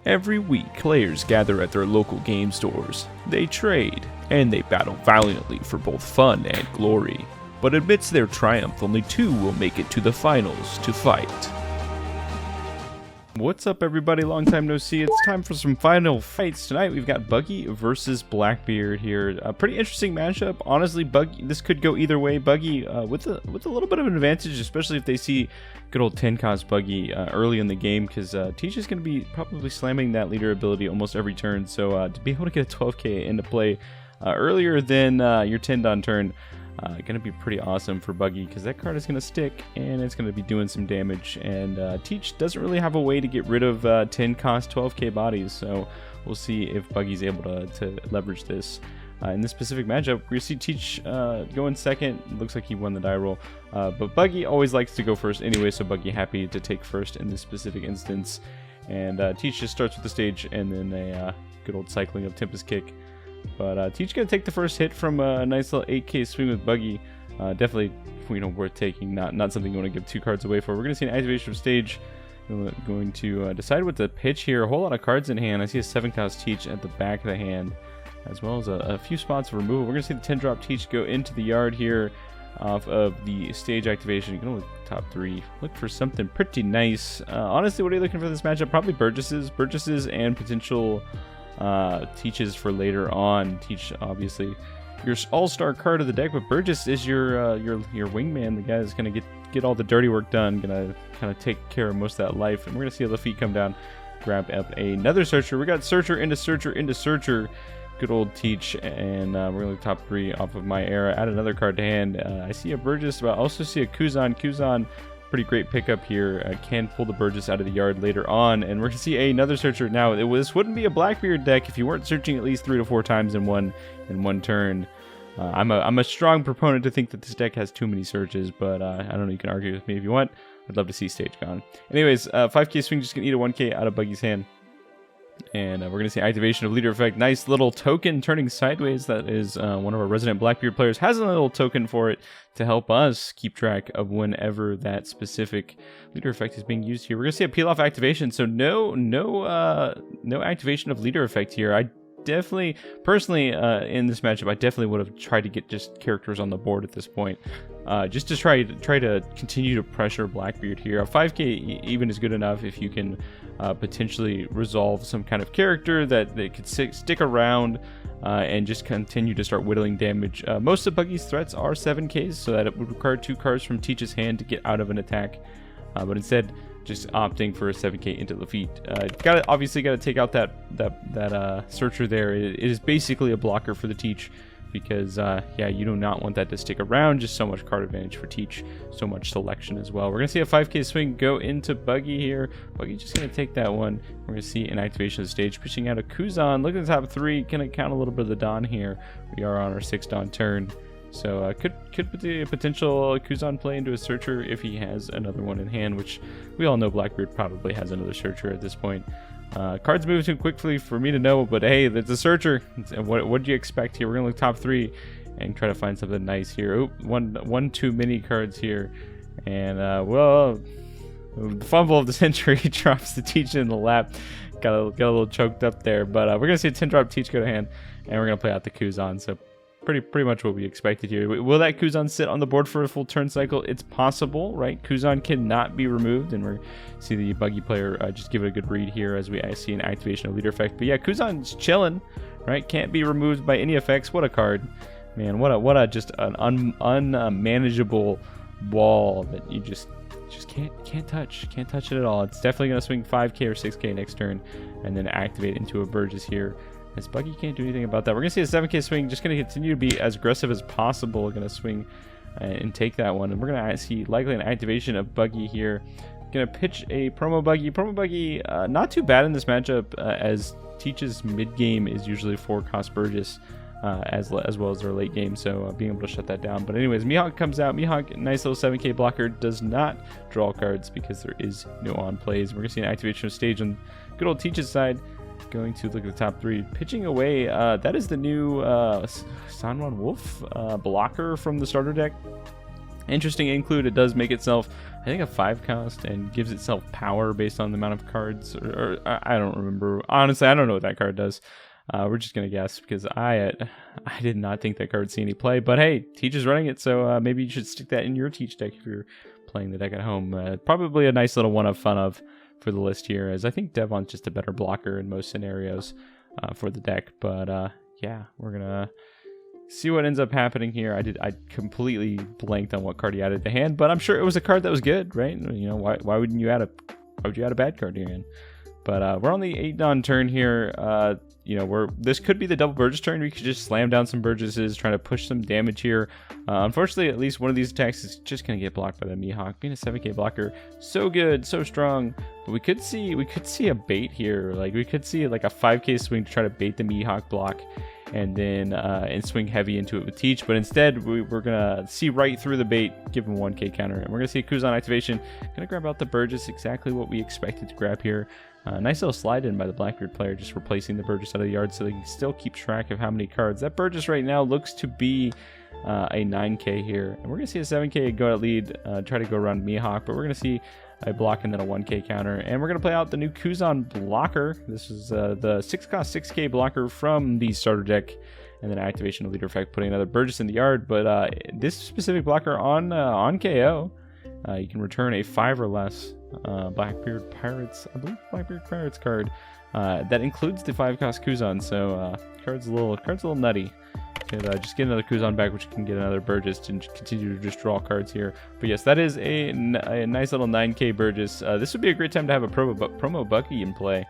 Every week, players gather at their local game stores. They trade, and they battle valiantly for both fun and glory. But amidst their triumph, only two will make it to the finals to fight. What's up, everybody? Long time no see. It's time for some final fights. Tonight we've got Buggy versus Blackbeard here. A pretty interesting matchup. Honestly, Buggy, this could go either way. Buggy with a little bit of an advantage, especially if they see good old 10-cost Buggy early in the game, because Teach is going to be probably slamming that leader ability almost every turn. So to be able to get a 12k into play earlier than your 10-don turn, gonna be pretty awesome for Buggy, because that card is gonna stick and it's gonna be doing some damage, and Teach doesn't really have a way to get rid of 10 cost 12k bodies, so we'll see if Buggy's able to leverage this. In this specific matchup, we see Teach going second. Looks like he won the die roll, but Buggy always likes to go first anyway, so Buggy happy to take first in this specific instance. And Teach just starts with the stage and then a good old cycling of Tempest Kick. But Teach gonna take the first hit from a nice little 8k swing with Buggy. Definitely, worth taking. Not something you want to give two cards away for. We're gonna see an activation of stage. Going to decide what to pitch here. A whole lot of cards in hand. I see a 7-cost Teach at the back of the hand, as well as a few spots of removal. We're gonna see the 10-drop Teach go into the yard here off of the stage activation. You can look top 3. Look for something pretty nice. Honestly, what are you looking for this matchup? Probably Burgesses and potential Teaches for later on. Teach, obviously your all-star card of the deck, but Burgess is your wingman, the guy that's gonna get all the dirty work done, gonna kind of take care of most of that life. And we're gonna see Lafitte come down, grab up another Searcher. We got Searcher into Searcher into Searcher. Good old Teach, and we're gonna look top 3 off of my era. Add another card to hand. I see a Burgess, but I also see a Kuzan. Pretty great pickup here. Can pull the Burgess out of the yard later on, and we're gonna see another Searcher. Now, this wouldn't be a Blackbeard deck if you weren't searching at least 3 to 4 times in one turn. I'm a strong proponent to think that this deck has too many searches, but I don't know. You can argue with me if you want. I'd love to see stage gone. Anyways, 5k swing, just gonna eat a 1k out of Buggy's hand. And we're going to see activation of leader effect. Nice little token turning sideways. That is one of our resident Blackbeard players has a little token for it to help us keep track of whenever that specific leader effect is being used here. We're going to see a peel off activation. So no activation of leader effect here. I definitely, personally, in this matchup, I definitely would have tried to get just characters on the board at this point, just to try to continue to pressure Blackbeard here. A 5k even is good enough if you can potentially resolve some kind of character that they could stick around and just continue to start whittling damage. Most of Buggy's threats are 7ks, so that it would require 2 cards from Teach's hand to get out of an attack, but instead just opting for a 7k into Lafitte. Obviously got to take out that Searcher there. It is basically a blocker for the Teach, because yeah, you do not want that to stick around. Just so much card advantage for Teach, so much selection as well. We're gonna see a 5k swing go into Buggy here. Buggy just gonna take that one. We're gonna see an activation of the stage, pushing out a Kuzan. Look at the top 3. Gonna count a little bit of the Don here. We are on our 6-Don turn, so could be a potential Kuzan play into a Searcher if he has another one in hand, which we all know Blackbeard probably has another Searcher at this point. Cards move too quickly for me to know, but hey, that's a Searcher. What do you expect here? We're gonna look top 3 and try to find something nice here. Oh, one too many cards here, and well, the fumble of the century drops the Teach in the lap. Got a little choked up there, but we're gonna see a 10-drop Teach go to hand, and we're gonna play out the Kuzan. So pretty much what we expected here. Will that Kuzan sit on the board for a full turn cycle? It's possible, right? Kuzan cannot be removed, and we're see the Buggy player just give it a good read here as I see an activation of leader effect. But yeah, Kuzan's chilling, right? Can't be removed by any effects. What a card, man! What a just an unmanageable wall that you just can't touch it at all. It's definitely gonna swing 5k or 6k next turn, and then activate into a Burgess here. As Buggy can't do anything about that. We're going to see a 7k swing. Just going to continue to be as aggressive as possible. We're going to swing and take that one. And we're going to see likely an activation of Buggy here. Going to pitch a promo Buggy. Promo Buggy, not too bad in this matchup, as Teach's mid-game is usually 4-cost Burgess, as well as their late game. So being able to shut that down. But anyways, Mihawk comes out. Mihawk, nice little 7k blocker, does not draw cards because there is no on plays. We're going to see an activation of stage on good old Teach's side. Going to look at the top 3, pitching away. That is the new Sanwan Wolf blocker from the starter deck. Interesting include, it does make itself, I think, a 5 cost and gives itself power based on the amount of cards, or I don't remember. Honestly, I don't know what that card does. We're just gonna guess because I did not think that card would see any play. But hey, Teach is running it, so maybe you should stick that in your Teach deck if you're playing the deck at home. Probably a nice little one of fun of for the list here, as I think Devon's just a better blocker in most scenarios for the deck. But yeah, we're gonna see what ends up happening here. I completely blanked on what card he added to hand, but I'm sure it was a card that was good, right? You know, why wouldn't you add why would you add a bad card to your hand? But we're on the 8-Don turn here. You know, this could be the double Burgess turn. We could just slam down some Burgesses, trying to push some damage here. Unfortunately, at least one of these attacks is just gonna get blocked by the Mihawk. Being a 7k blocker, so good, so strong. But we could see a bait here. Like we could see like a 5k swing to try to bait the Mihawk block, and then and swing heavy into it with Teach. But instead, we're gonna see right through the bait, give him 1k counter, and we're gonna see a Kuzan activation. Gonna grab out the Burgess, exactly what we expected to grab here. Nice little slide in by the Blackbeard player, just replacing the Burgess out of the yard so they can still keep track of how many cards. That Burgess right now looks to be a 9k here, and we're gonna see a 7k go at lead, try to go around Mihawk, but we're gonna see a block and then a 1k counter, and we're gonna play out the new Kuzan blocker. This is the 6-cost 6k blocker from the starter deck, and then activation of leader effect, putting another Burgess in the yard. But this specific blocker on KO, you can return a 5 or less Blackbeard Pirates, I believe Blackbeard Pirates card that includes the 5-cost Kuzan. So card's a little nutty. Could just get another Kuzan back, which can get another Burgess to continue to just draw cards here. But yes, that is a nice little 9k Burgess. This would be a great time to have a promo Buggy in play.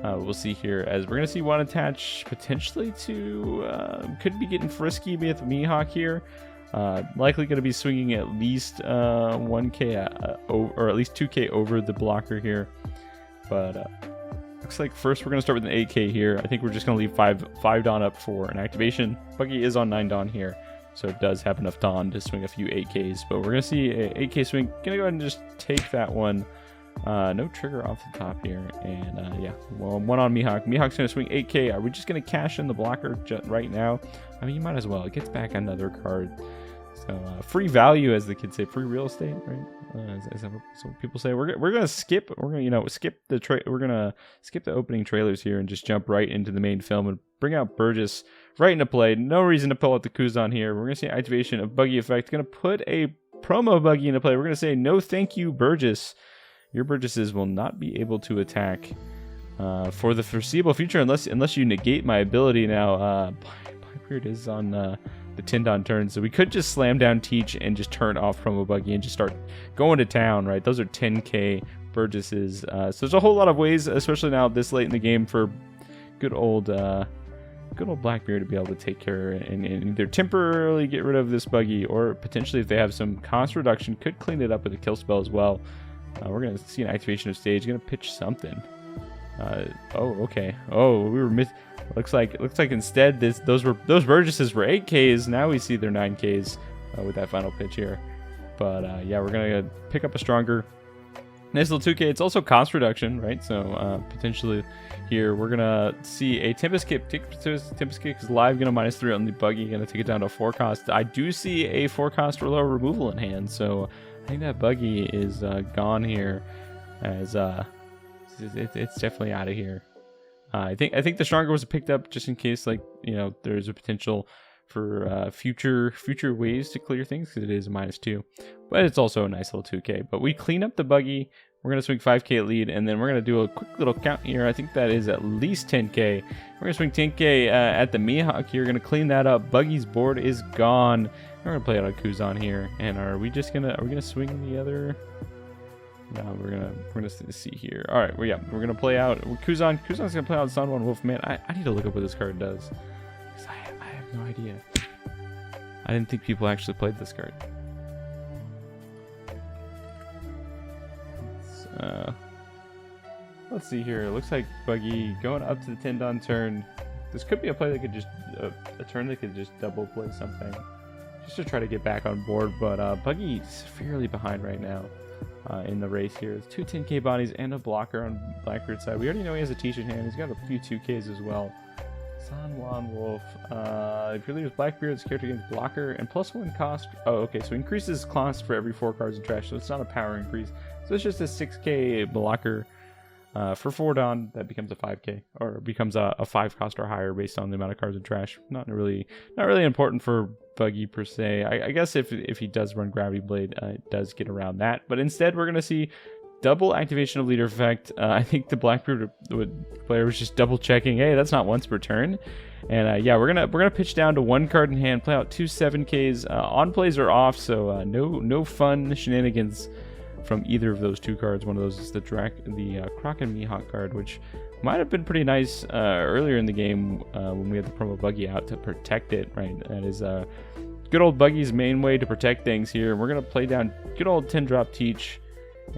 We'll see here, as we're going to see one attach potentially to, could be getting frisky with Mihawk here. Likely going to be swinging at least 1k or at least 2k over the blocker here. But looks like first we're going to start with an 8k here. I think we're just going to leave 5 Dawn up for an activation. Buggy is on 9 Dawn here, so it does have enough Dawn to swing a few 8ks. But we're going to see a 8k swing. Going to go ahead and just take that one. No trigger off the top here. And yeah, well, one on Mihawk. Mihawk's going to swing 8k. Are we just going to cash in the blocker right now? I mean, you might as well. It gets back another card. So free value, as the kids say, free real estate, right? Is that what people say? We're gonna skip. We're gonna skip the opening trailers here and just jump right into the main film and bring out Burgess right into play. No reason to pull out the Kuzan here. We're gonna see activation of Buggy effect. Gonna put a promo Buggy into play. We're gonna say no, thank you, Burgess. Your Burgesses will not be able to attack for the foreseeable future unless you negate my ability. Now, Blackbeard is on the 10 Dawn turn, so we could just slam down Teach and just turn off promo Buggy and just start going to town, right? Those are 10k Burgesses. So there's a whole lot of ways, especially now this late in the game, for good old Blackbeard to be able to take care and either temporarily get rid of this Buggy, or potentially, if they have some cost reduction, could clean it up with a kill spell as well. We're gonna see an activation of stage. Gonna pitch something. Oh, okay. Oh, we were looks like instead those Burgesses were 8ks. Now we see they're 9ks with that final pitch here. But yeah, we're gonna pick up a stronger, nice little 2k. It's also cost reduction, right? So potentially here we're gonna see a Tempest Kick. Tempest Kick is live, gonna -3 on the Buggy, gonna take it down to a 4 cost. I do see a 4 cost or lower removal in hand, so I think that Buggy is gone here, as it's definitely out of here. I think the stronger was picked up just in case, like, you know, there's a potential for future ways to clear things, because it is a -2, but it's also a nice little 2k. But we clean up the Buggy. We're gonna swing 5k at lead, and then we're gonna do a quick little count here. I think that is at least 10k. We're gonna swing 10k at the Mihawk here. Gonna clean that up. Buggy's board is gone. We're gonna play out a Kuzan here, and are we gonna swing the other? No, we're gonna see here. All right, we're gonna play out Kuzan. Kuzan's gonna play out Sanwan Wolf. Man, I need to look up what this card does, because I have no idea. I didn't think people actually played this card. Let's see here. It looks like Buggy going up to the 10 Dawn turn. This could be a play that could just a turn that could just double play something, just to try to get back on board. But Buggy's severely behind right now. In the race here. It's 2 10k bodies and a blocker on Blackbeard's side. We already know he has a Teach in hand. He's got a few 2ks as well. San Juan Wolf. If you leave Blackbeard, this character gains blocker and +1 cost. Oh, okay, so increases cost for every 4 cards in trash, so it's not a power increase. So it's just a 6k blocker for 4 Dawn that becomes a 5k, or becomes a 5 cost or higher based on the amount of cards in trash. Not really important for Buggy per se. I guess if he does run Gravity Blade, it does get around that. But instead, we're gonna see double activation of leader effect. I think the Blackbeard player was just double checking. Hey, that's not once per turn. And yeah, we're gonna pitch down to 1 card in hand, play out 2 7Ks. On plays are off, so no fun shenanigans from either of those 2 cards. One of those is the Croc and Mihawk card, which might have been pretty nice earlier in the game when we had the promo Buggy out to protect it. Right, that is good old Buggy's main way to protect things here. We're gonna play down good old 10-drop Teach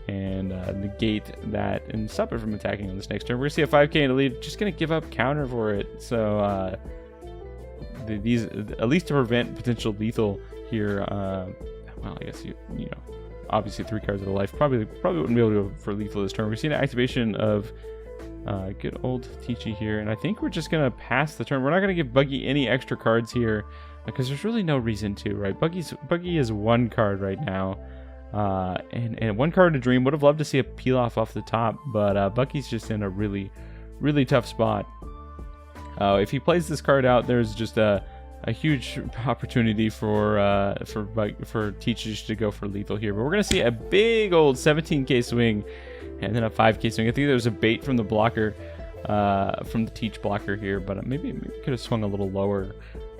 and negate that and stop it from attacking on this next turn. We're gonna see a 5k in the lead, just gonna give up counter for it. So these, at least to prevent potential lethal here. Well, I guess you know, obviously 3 cards of the life probably wouldn't be able to go for lethal this turn. We're seeing an activation of good old Teachy here, and I think we're just gonna pass the turn. We're not gonna give Buggy any extra cards here because there's really no reason to, right? Buggy is 1 card right now. And 1 card in a dream. Would have loved to see a peel off the top, but Buggy's just in a really tough spot. If he plays this card out, there's just a huge opportunity for Teachers to go for lethal here. But we're gonna see a big old 17k swing and then a 5k swing. I think there was a bait from the blocker, from the Teach blocker here, but maybe could have swung a little lower.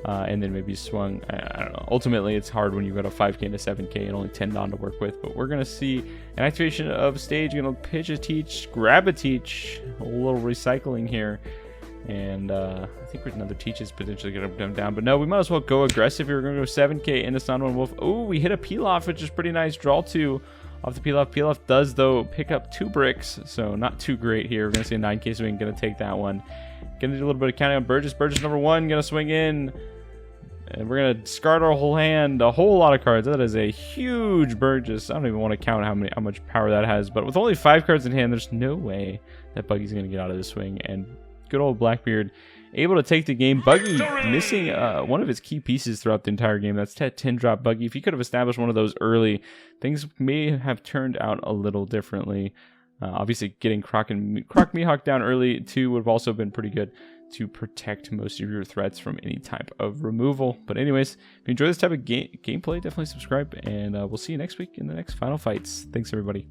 And then maybe swung, I don't know. Ultimately, it's hard when you've got a 5k and a 7k and only 10 Dawn to work with. But we're going to see an activation of stage. Going to pitch a Teach, grab a Teach. A little recycling here. And I think another Teach is potentially going to come down. But no, we might as well go aggressive here. We're going to go 7k into San Juan Wolf. Oh, we hit a peel off, which is pretty nice. Draw 2 off the peel off. Peel off does, though, pick up 2 bricks. So not too great here. We're going to see a 9k swing. Going to take that one. Going to do a little bit of counting on Burgess. Burgess number 1. Going to swing in. And we're going to discard our whole hand, a whole lot of cards. That is a huge Burgess. I don't even want to count how much power that has. But with only 5 cards in hand, there's no way that Buggy's going to get out of this swing. And good old Blackbeard able to take the game. Buggy missing one of his key pieces throughout the entire game. That's that 10-drop Buggy. If he could have established one of those early, things may have turned out a little differently. Obviously, getting Croc Mihawk down early, too, would have also been pretty good to protect most of your threats from any type of removal. But anyways, if you enjoy this type of gameplay, definitely subscribe, and we'll see you next week in the next Final Fights. Thanks, everybody.